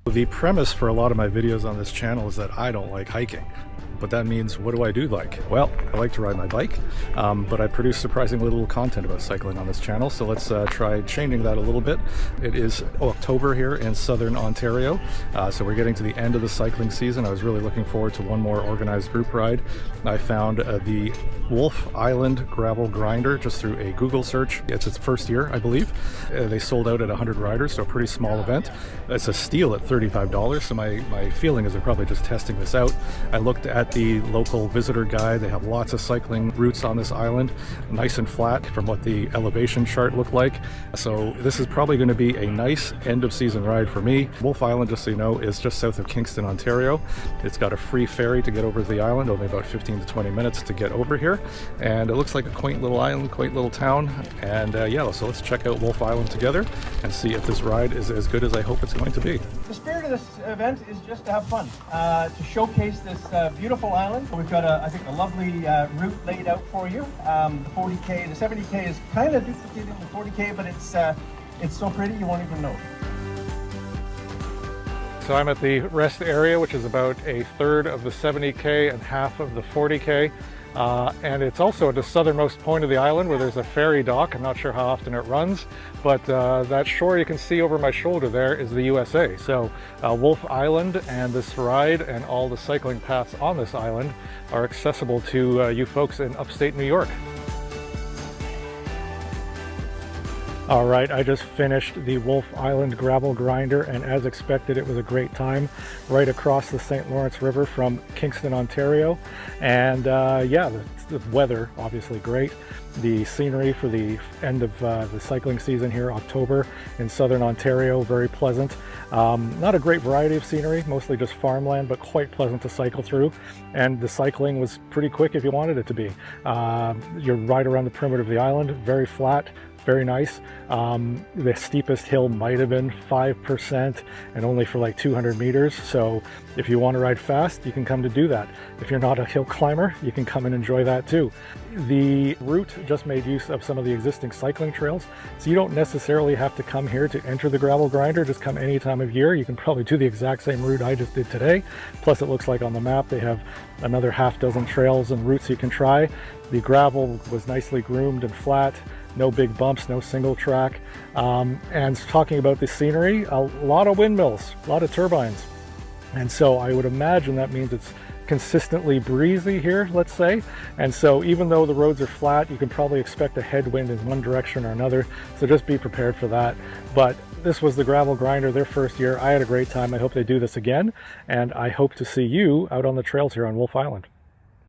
The premise for a lot of my videos on this channel is that I don't like hiking. But that means, what do I do like? Well, I like to ride my bike, but I produce surprisingly little content about cycling on this channel, so let's try changing that a little bit. It is October here in southern Ontario, so we're getting to the end of the cycling season. I was really looking forward to one more organized group ride. I found the Wolfe Island Gravel Grinder just through a Google search. It's its first year, I believe. They sold out at 100 riders, so a pretty small event. It's a steal at $35, so my feeling is they're probably just testing this out. I looked at the local visitor guide. They have lots of cycling routes on this island, nice and flat from what the elevation chart looked like. So this is probably going to be a nice end of season ride for me. Wolfe Island, just so you know, is just south of Kingston, Ontario. It's got a free ferry to get over to the island, only about 15 to 20 minutes to get over here. And it looks like a quaint little island, quaint little town. And yeah, so let's check out Wolfe Island together and see if this ride is as good as I hope it's going to be. The spirit of this event is just to have fun, to showcase this beautiful island. We've got, I think, a lovely route laid out for you. The 40K, the 70K is kind of duplicating the 40K, but it's so pretty you won't even know. So I'm at the rest area, which is about a third of the 70K and half of the 40K. And it's also at the southernmost point of the island where there's a ferry dock. I'm not sure how often it runs, but that shore you can see over my shoulder there is the USA. So Wolfe Island and this ride and all the cycling paths on this island are accessible to you folks in upstate New York. All right, I just finished the Wolfe Island Gravel Grinder, and as expected, it was a great time right across the St. Lawrence River from Kingston, Ontario. And yeah, the weather, obviously great. The scenery for the end of the cycling season here, October, in southern Ontario, very pleasant. Not a great variety of scenery, mostly just farmland, but quite pleasant to cycle through. And the cycling was pretty quick if you wanted it to be. You're right around the perimeter of the island, very flat, very nice. The steepest hill might have been 5% and only for like 200 meters. So if you want to ride fast, you can come to do that. If you're not a hill climber, you can come and enjoy that too. The route just made use of some of the existing cycling trails. So you don't necessarily have to come here to enter the gravel grinder, just come any time of year. You can probably do the exact same route I just did today. Plus it looks like on the map, they have another half dozen trails and routes you can try. The gravel was nicely groomed and flat. No big bumps, no single track. And talking about the scenery, a lot of windmills, a lot of turbines. And so I would imagine that means it's consistently breezy here, let's say. And so even though the roads are flat, you can probably expect a headwind in one direction or another. So just be prepared for that. But this was the Gravel Grinder, their first year. I had a great time. I hope they do this again. And I hope to see you out on the trails here on Wolfe Island.